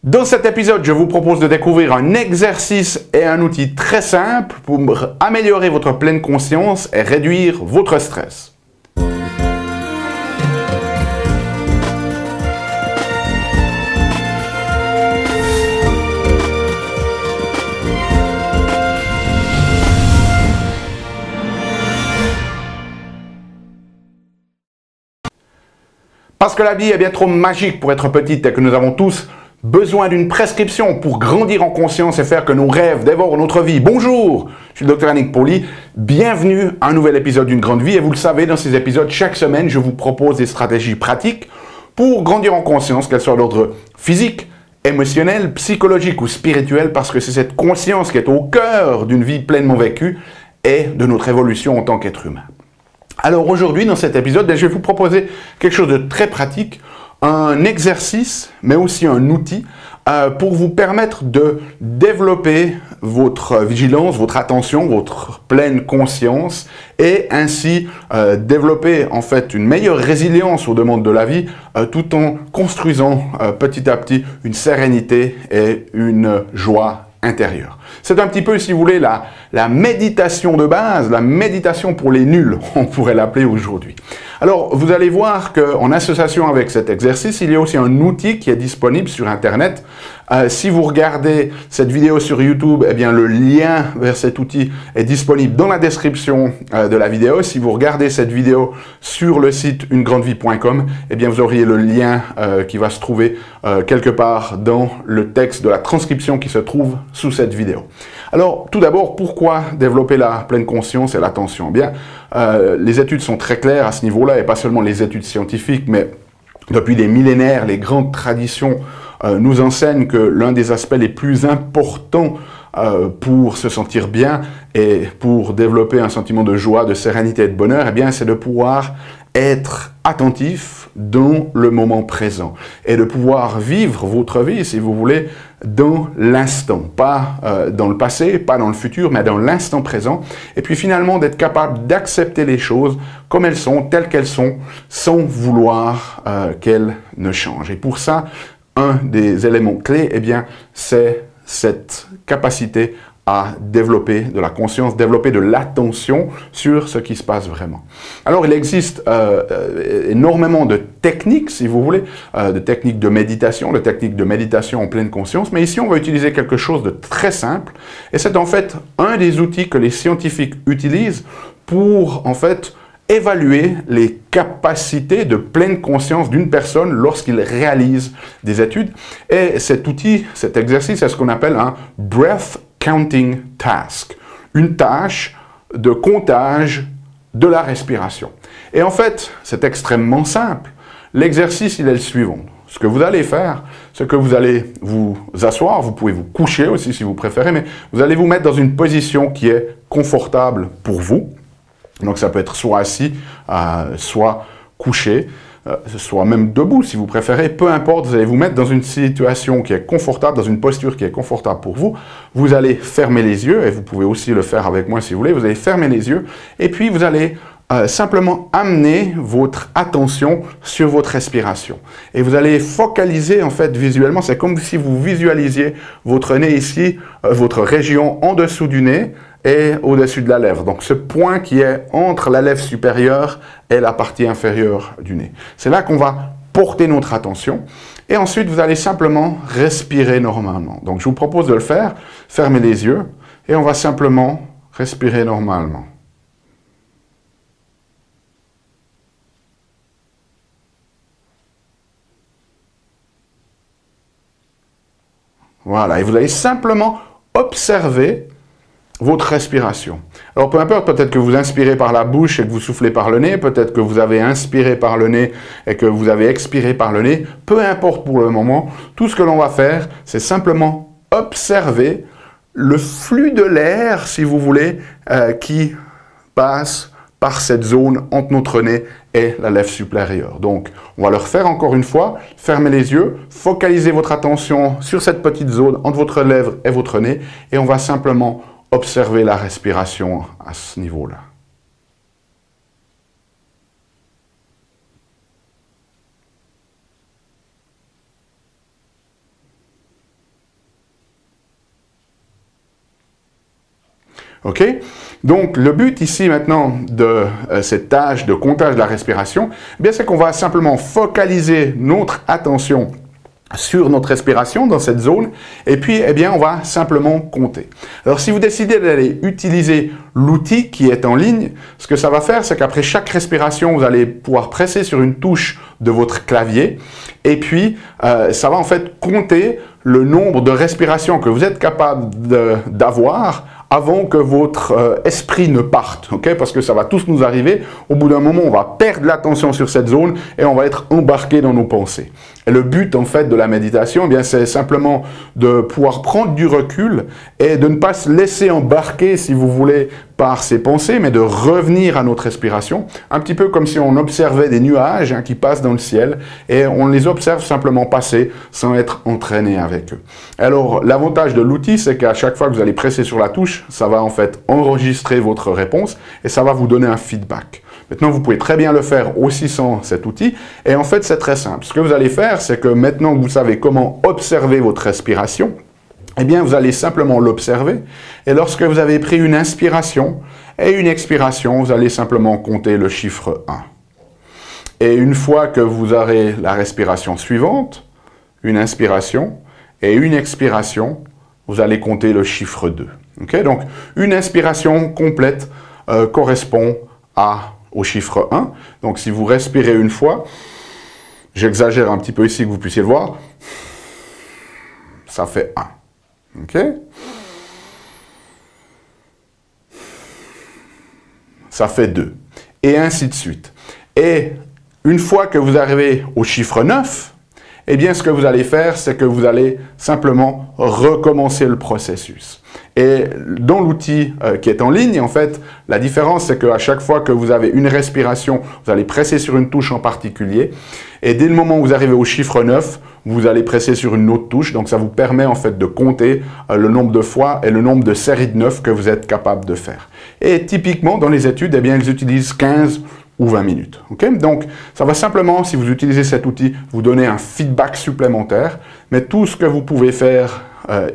Dans cet épisode, je vous propose de découvrir un exercice et un outil très simple pour améliorer votre pleine conscience et réduire votre stress. Parce que la vie est bien trop magique pour être petite et que nous avons tous besoin d'une prescription pour grandir en conscience et faire que nos rêves dévorent notre vie. Bonjour, je suis le Dr Annick Pauly. Bienvenue à un nouvel épisode d'une grande vie. Et vous le savez, dans ces épisodes, chaque semaine, je vous propose des stratégies pratiques pour grandir en conscience, qu'elles soient d'ordre physique, émotionnel, psychologique ou spirituel, parce que c'est cette conscience qui est au cœur d'une vie pleinement vécue et de notre évolution en tant qu'être humain. Alors aujourd'hui, dans cet épisode, je vais vous proposer quelque chose de très pratique, un exercice, mais aussi un outil pour vous permettre de développer votre vigilance, votre attention, votre pleine conscience et ainsi développer en fait une meilleure résilience aux demandes de la vie tout en construisant petit à petit une sérénité et une joie intérieure. C'est un petit peu, si vous voulez, la méditation de base, la méditation pour les nuls, on pourrait l'appeler aujourd'hui. Alors, vous allez voir qu'en association avec cet exercice, il y a aussi un outil qui est disponible sur Internet. Si vous regardez cette vidéo sur YouTube, eh bien, le lien vers cet outil est disponible dans la description de la vidéo. Si vous regardez cette vidéo sur le site unegrandevie.com, eh bien, vous auriez le lien qui va se trouver quelque part dans le texte de la transcription qui se trouve sous cette vidéo. Alors, tout d'abord, pourquoi développer la pleine conscience et l'attention? Eh bien, les études sont très claires à ce niveau-là, et pas seulement les études scientifiques, mais depuis des millénaires, les grandes traditions nous enseignent que l'un des aspects les plus importants pour se sentir bien et pour développer un sentiment de joie, de sérénité et de bonheur, eh bien, c'est de pouvoir être attentif dans le moment présent et de pouvoir vivre votre vie, si vous voulez, dans l'instant, pas dans le passé, pas dans le futur, mais dans l'instant présent. Et puis finalement, d'être capable d'accepter les choses comme elles sont, telles qu'elles sont, sans vouloir qu'elles ne changent. Et pour ça, un des éléments clés, eh bien, c'est cette capacité à développer de la conscience, développer de l'attention sur ce qui se passe vraiment. Alors, il existe énormément de techniques, si vous voulez, de techniques de méditation en pleine conscience, mais ici, on va utiliser quelque chose de très simple, et c'est en fait un des outils que les scientifiques utilisent pour, en fait, évaluer les capacités de pleine conscience d'une personne lorsqu'il réalise des études. Et cet outil, cet exercice, c'est ce qu'on appelle un breath counting task, une tâche de comptage de la respiration. Et en fait, c'est extrêmement simple. L'exercice, il est le suivant. Ce que vous allez faire, c'est que vous allez vous asseoir, vous pouvez vous coucher aussi si vous préférez, mais vous allez vous mettre dans une position qui est confortable pour vous. Donc ça peut être soit assis, soit couché, soit même debout si vous préférez, peu importe, vous allez vous mettre dans une situation qui est confortable, dans une posture qui est confortable pour vous. Vous allez fermer les yeux, et vous pouvez aussi le faire avec moi si vous voulez, vous allez fermer les yeux, et puis vous allez simplement amener votre attention sur votre respiration. Et vous allez focaliser en fait visuellement, c'est comme si vous visualisiez votre nez ici, votre région en dessous du nez, et au-dessus de la lèvre. Donc ce point qui est entre la lèvre supérieure et la partie inférieure du nez. C'est là qu'on va porter notre attention. Et ensuite, vous allez simplement respirer normalement. Donc je vous propose de le faire. Fermez les yeux et on va simplement respirer normalement. Voilà. Et vous allez simplement observer votre respiration. Alors peu importe, peut-être que vous inspirez par la bouche et que vous soufflez par le nez, peut-être que vous avez inspiré par le nez et que vous avez expiré par le nez, peu importe pour le moment, tout ce que l'on va faire, c'est simplement observer le flux de l'air, si vous voulez, qui passe par cette zone entre notre nez et la lèvre supérieure. Donc, on va le refaire encore une fois. Fermez les yeux, focalisez votre attention sur cette petite zone entre votre lèvre et votre nez et on va simplement observez la respiration à ce niveau-là. OK? Donc, le but ici maintenant de cette tâche de comptage de la respiration, eh bien, c'est qu'on va simplement focaliser notre attention sur notre respiration dans cette zone, et puis, eh bien, on va simplement compter. Alors, si vous décidez d'aller utiliser l'outil qui est en ligne, ce que ça va faire, c'est qu'après chaque respiration, vous allez pouvoir presser sur une touche de votre clavier, et puis, ça va en fait compter le nombre de respirations que vous êtes capable d'avoir avant que votre esprit ne parte, ok? Parce que ça va tous nous arriver. Au bout d'un moment, on va perdre l'attention sur cette zone et on va être embarqué dans nos pensées. Et le but, en fait, de la méditation, eh bien, c'est simplement de pouvoir prendre du recul et de ne pas se laisser embarquer, si vous voulez, par ses pensées, mais de revenir à notre respiration, un petit peu comme si on observait des nuages qui passent dans le ciel et on les observe simplement passer sans être entraîné avec eux. Alors, l'avantage de l'outil, c'est qu'à chaque fois que vous allez presser sur la touche, ça va en fait enregistrer votre réponse et ça va vous donner un feedback. Maintenant, vous pouvez très bien le faire aussi sans cet outil. Et en fait, c'est très simple. Ce que vous allez faire, c'est que maintenant que vous savez comment observer votre respiration, eh bien, vous allez simplement l'observer. Et lorsque vous avez pris une inspiration et une expiration, vous allez simplement compter le chiffre 1. Et une fois que vous aurez la respiration suivante, une inspiration et une expiration, vous allez compter le chiffre 2. Okay? Donc, une inspiration complète correspond au chiffre 1. Donc, si vous respirez une fois, j'exagère un petit peu ici que vous puissiez le voir, ça fait 1. OK? Ça fait 2. Et ainsi de suite. Et une fois que vous arrivez au chiffre 9, eh bien, ce que vous allez faire, c'est que vous allez simplement recommencer le processus. Et dans l'outil qui est en ligne, en fait, la différence, c'est qu'à chaque fois que vous avez une respiration, vous allez presser sur une touche en particulier. Et dès le moment où vous arrivez au chiffre 9, vous allez presser sur une autre touche. Donc, ça vous permet en fait de compter le nombre de fois et le nombre de séries de 9 que vous êtes capable de faire. Et typiquement, dans les études, eh bien, ils utilisent 15 ou 20 minutes. Okay? Donc, ça va simplement, si vous utilisez cet outil, vous donner un feedback supplémentaire. Mais tout ce que vous pouvez faire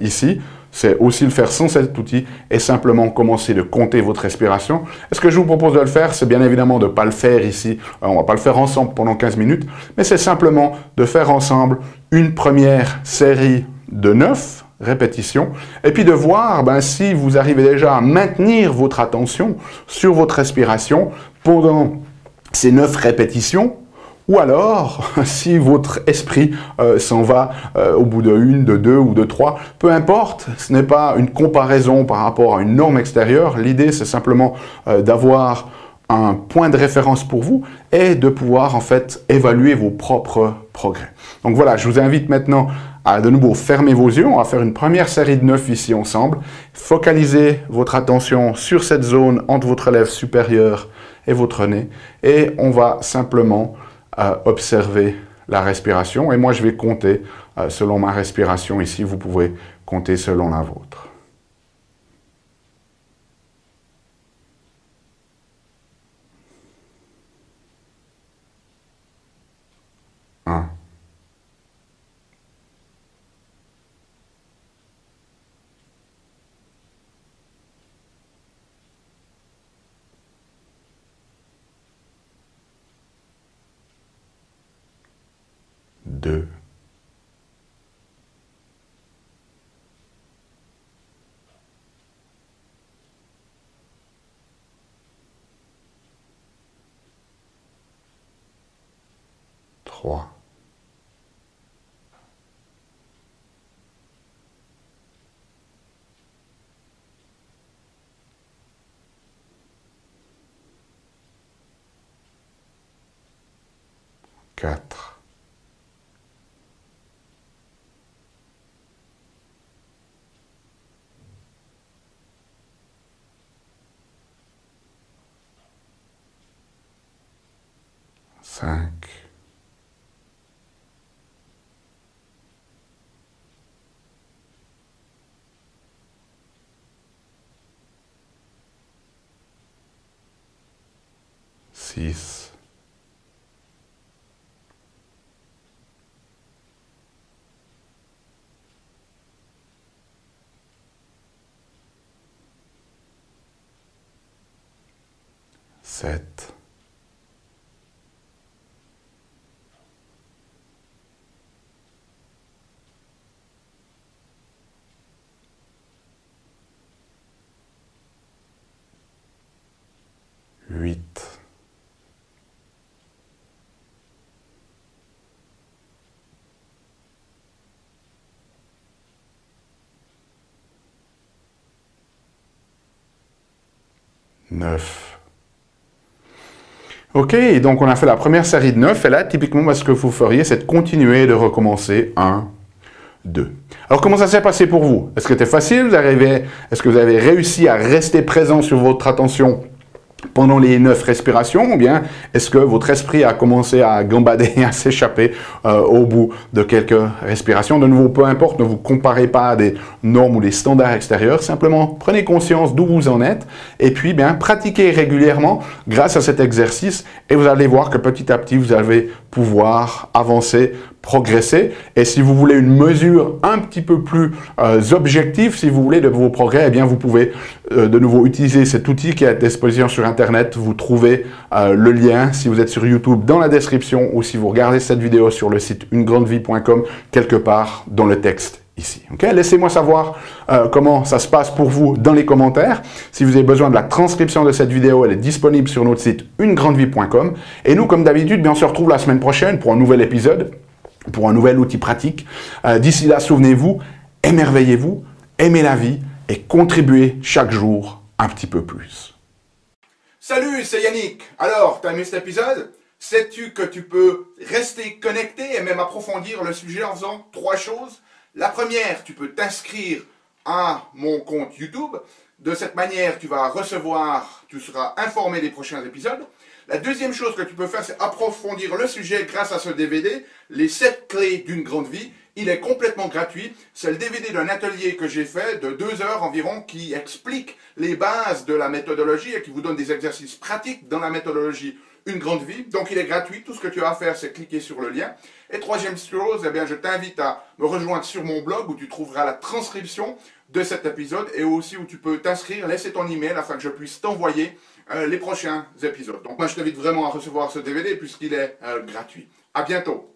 ici, c'est aussi le faire sans cet outil et simplement commencer de compter votre respiration. Et ce que je vous propose de le faire, c'est bien évidemment de ne pas le faire ici. On ne va pas le faire ensemble pendant 15 minutes, mais c'est simplement de faire ensemble une première série de 9 répétitions et puis de voir si vous arrivez déjà à maintenir votre attention sur votre respiration pendant ces 9 répétitions. Ou alors, si votre esprit s'en va au bout de 1, de 2 ou de 3, peu importe, ce n'est pas une comparaison par rapport à une norme extérieure. L'idée, c'est simplement d'avoir un point de référence pour vous et de pouvoir en fait évaluer vos propres progrès. Donc voilà, je vous invite maintenant à de nouveau fermer vos yeux. On va faire une première série de 9 ici ensemble. Focalisez votre attention sur cette zone entre votre lèvre supérieure et votre nez et on va simplement observer la respiration. Et moi, je vais compter selon ma respiration. Ici, vous pouvez compter selon la vôtre. Un. 2. 3. 4. 5. 6. 7. 7, 8, 9. Ok, donc on a fait la première série de 9, et là, typiquement, ce que vous feriez, c'est de continuer de recommencer 1, 2. Alors, comment ça s'est passé pour vous? Est-ce que c'était facile? Est-ce que vous avez réussi à rester présent sur votre attention pendant les 9 respirations, ou bien est-ce que votre esprit a commencé à gambader, à s'échapper au bout de quelques respirations? De nouveau, peu importe, ne vous comparez pas à des normes ou des standards extérieurs, simplement prenez conscience d'où vous en êtes, et puis bien pratiquez régulièrement grâce à cet exercice, et vous allez voir que petit à petit, vous allez pouvoir avancer, progresser. Et si vous voulez une mesure un petit peu plus objective, si vous voulez, de vos progrès, eh bien, vous pouvez de nouveau utiliser cet outil qui est à disposition sur Internet. Vous trouvez le lien, si vous êtes sur YouTube, dans la description, ou si vous regardez cette vidéo sur le site unegrandevie.com, quelque part dans le texte ici. Okay? Laissez-moi savoir comment ça se passe pour vous dans les commentaires. Si vous avez besoin de la transcription de cette vidéo, elle est disponible sur notre site unegrandevie.com. Et nous, comme d'habitude, on se retrouve la semaine prochaine pour un nouvel épisode, pour un nouvel outil pratique. D'ici là, souvenez-vous, émerveillez-vous, aimez la vie et contribuez chaque jour un petit peu plus. Salut, c'est Yannick. Alors, t'as aimé cet épisode? Sais-tu que tu peux rester connecté et même approfondir le sujet en faisant 3 choses? La première, tu peux t'inscrire à mon compte YouTube. De cette manière, tu seras informé des prochains épisodes. La deuxième chose que tu peux faire, c'est approfondir le sujet grâce à ce DVD, les 7 clés d'une grande vie. Il est complètement gratuit. C'est le DVD d'un atelier que j'ai fait de 2 heures environ qui explique les bases de la méthodologie et qui vous donne des exercices pratiques dans la méthodologie Une Grande Vie. Donc il est gratuit. Tout ce que tu as à faire, c'est cliquer sur le lien. Et troisième chose, eh bien, je t'invite à me rejoindre sur mon blog où tu trouveras la transcription de cet épisode et aussi où tu peux t'inscrire, laisser ton email afin que je puisse t'envoyer les prochains épisodes. Donc moi, je t'invite vraiment à recevoir ce DVD puisqu'il est gratuit. À bientôt.